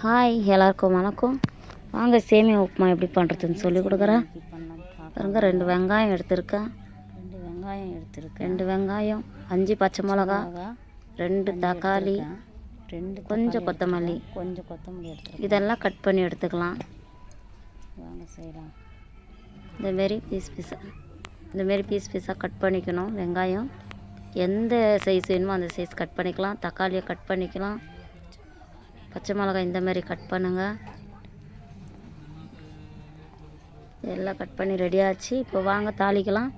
Hi, எல்லாருக்கும் வணக்கம். வாங்க சேமியா உப்புமா எப்படி பண்ணுறதுன்னு சொல்லி கொடுக்குறேன். பாருங்க, 2 வெங்காயம் எடுத்திருக்கேன். 2 வெங்காயம், 5 பச்சை மிளகா, 2 தக்காளி, கொஞ்சம் கொத்தமல்லி எடுத்துக்கலாம். இதெல்லாம் கட் பண்ணி எடுத்துக்கலாம். வாங்க செய்யலாம். இந்தமாரி பீஸ் பீஸாக கட் பண்ணிக்கணும். வெங்காயம் எந்த சைஸ் வேணுமோ அந்த சைஸ் கட் பண்ணிக்கலாம். தக்காளியை கட் பண்ணிக்கலாம். பச்சை மிளகாய் இந்த மாதிரி கட் பண்ணுங்கள். எல்லாம் கட் பண்ணி ரெடியாச்சு. இப்போ வாங்க தாளிக்கலாம்.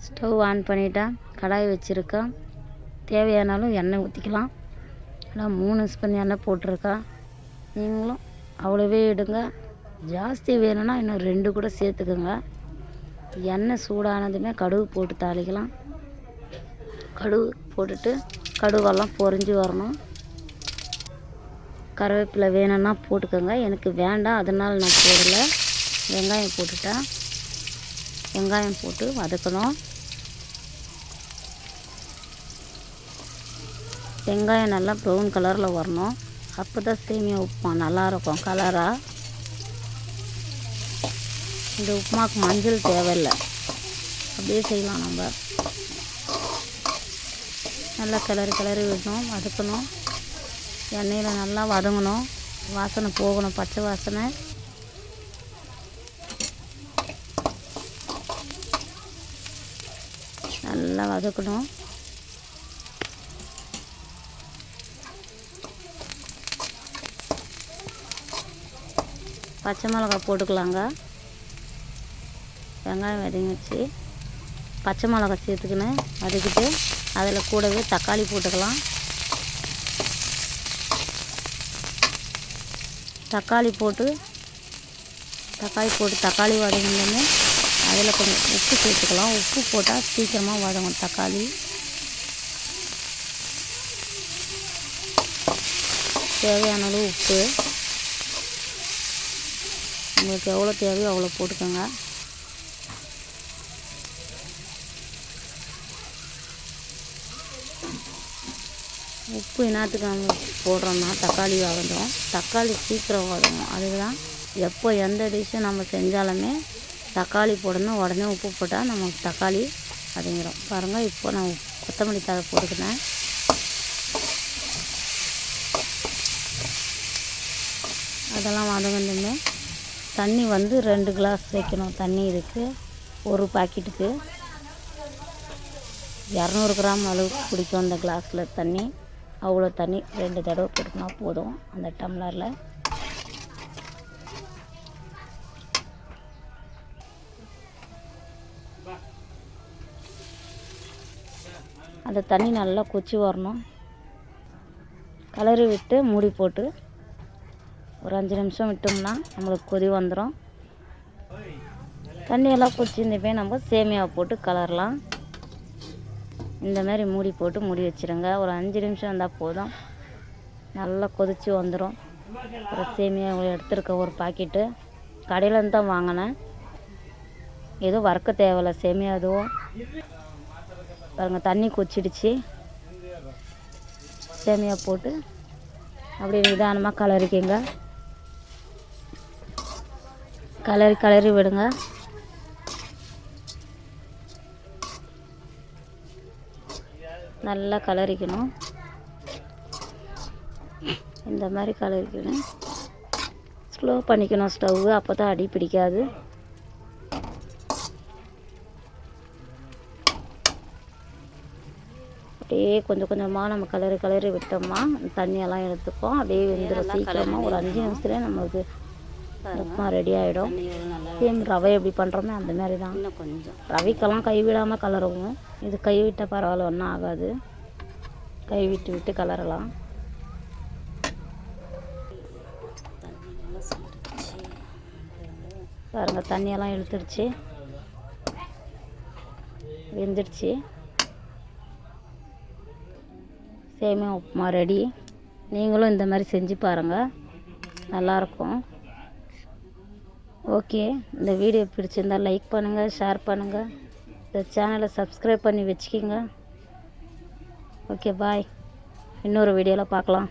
ஸ்டவ் ஆன் பண்ணிட்டேன். கடாய் வச்சுருக்கேன். தேவையானாலும் எண்ணெய் ஊற்றிக்கலாம். நான் 3 ஸ்பூன் எண்ணெய் போட்டிருக்கேன். நீங்களும் அவ்வளோவே எடுங்க. ஜாஸ்தி வேணும்னா இன்னும் 2 கூட சேர்த்துக்குங்க. எண்ணெய் சூடானதுமே கடுகு போட்டு தாளிக்கலாம். கடுகு போட்டுட்டு கடுவெல்லாம் பொரிஞ்சு வரணும். கருவேப்பிலை வேணும்னா போட்டுக்கோங்க. எனக்கு வேண்டாம், அதனால் நான் போடலை. வெங்காயம் போட்டுட்டேன். வெங்காயம் போட்டு வதக்கணும். வெங்காயம் நல்லா ப்ரௌன் கலரில் வரணும். அப்போ தான் சேமியா உப்புமா நல்லாயிருக்கும் கலராக. இந்த உப்புமாவுக்கு மஞ்சள் தேவையில்லை, அப்படியே செய்யலாம். நம்ம நல்லா கிளறி விடணும், வதக்கணும். எண்ணெயில் நல்லா வதங்கணும். வாசனை போகணும், பச்சை வாசனை. நல்லா வதக்கணும். பச்சை மிளகாய் போட்டுக்கலாங்க. வெங்காயம் வதங்கிச்சு. பச்சை மிளகாய் சேர்த்துக்கின்னு வதக்கிட்டு அதில் கூடவே தக்காளி போட்டுக்கலாம். தக்காளி போட்டு தக்காளி வதங்கினோடனே அதில் கொஞ்சம் உப்பு சேர்த்துக்கலாம். உப்பு போட்டால் சீக்கிரமாக வதங்கும் தக்காளி. தேவையான அளவு உப்பு உங்களுக்கு எவ்வளோ தேவையோ அவ்வளோ போட்டுக்கோங்க. உப்பு என்னத்துக்கு நம்ம போடுறோம்னா தக்காளி வதங்கும். தக்காளி சீக்கிரம் வதங்கும். அதுதான் எப்போ எந்த டிஷ்ஷும் நம்ம செஞ்சாலுமே தக்காளி போடணும். உடனே உப்பு போட்டால் நமக்கு தக்காளி வதங்கிடும். பாருங்கள், இப்போ நான் கொத்தமல்லி தழை போட்டுக்கினேன். அதெல்லாம் வதங்கினதுமே தண்ணி வந்து 2 கிளாஸ் வைக்கணும். தண்ணி இதுக்கு ஒரு பாக்கெட்டுக்கு 200 கிராம் அளவுக்கு பிடிக்கும் அந்த கிளாஸில் தண்ணி. அவ்வளோ தண்ணி 2 தடவை போட்டுக்கினா போதும். அந்த டம்ளரில் அந்த தண்ணி நல்லா கொச்சி வரணும். கிளறி விட்டு மூடி போட்டு ஒரு 5 நிமிஷம் விட்டோம்னா நம்மளுக்கு கொதி வந்துடும். தண்ணியெல்லாம் கொச்சிருந்தப்போ நம்ம சேமியாவை போட்டு கலரலாம். இந்த மாதிரி மூடி போட்டு மூடி வச்சுருங்க. ஒரு 5 நிமிஷம் இருந்தால் போதும். நல்லா கொதித்து வந்துடும். ஒரு சேமியா எடுத்துருக்க ஒரு பாக்கெட்டு கடையிலேருந்து தான் வாங்கினேன். எதுவும் வறுக்க தேவையில்லை சேமியா எதுவும். பாருங்கள், தண்ணி கொச்சிடுச்சு. சேமியா போட்டு அப்படியே நிதானமாக கலரிக்கிங்க. கலரி விடுங்க. நல்லா கலரிக்கணும். இந்த மாதிரி கலரிக்கணும். ஸ்லோ பண்ணிக்கணும் ஸ்டவ்வு, அப்போ தான் அடி பிடிக்காது. அப்படியே கொஞ்சம் கொஞ்சமாக நம்ம கலரி விட்டோம்னா தண்ணியெல்லாம் எடுத்துப்போம். அப்படியே வெந்துடும் சீக்கிரமாக. ஒரு 5 நிமிஷத்துலேயே நம்மளுக்கு உப்புமா ரெடி ஆகிடும். சேம் ரவை எப்படி பண்ணுறோமோ அந்த மாதிரி தான். இன்னும் கொஞ்சம் ரவைக்கெல்லாம் கைவிடாமல் கலருவோம். இது கைவிட்டால் பரவாயில்ல, ஒன்றும் ஆகாது. விட்டு கலரலாம். பாருங்கள், தண்ணியெல்லாம் இழுத்துடுச்சு, வெந்துடுச்சு. சேமியா உப்புமா ரெடி. நீங்களும் இந்த மாதிரி செஞ்சு பாருங்கள், நல்லாயிருக்கும். ஓகே, இந்த வீடியோ பிடிச்சிருந்தால் லைக் பண்ணுங்கள், ஷேர் பண்ணுங்கள். இந்த சேனலை சப்ஸ்கிரைப் பண்ணி வச்சுக்கிங்க. ஓகே, பாய். இன்னொரு வீடியோவில் பார்க்கலாம்.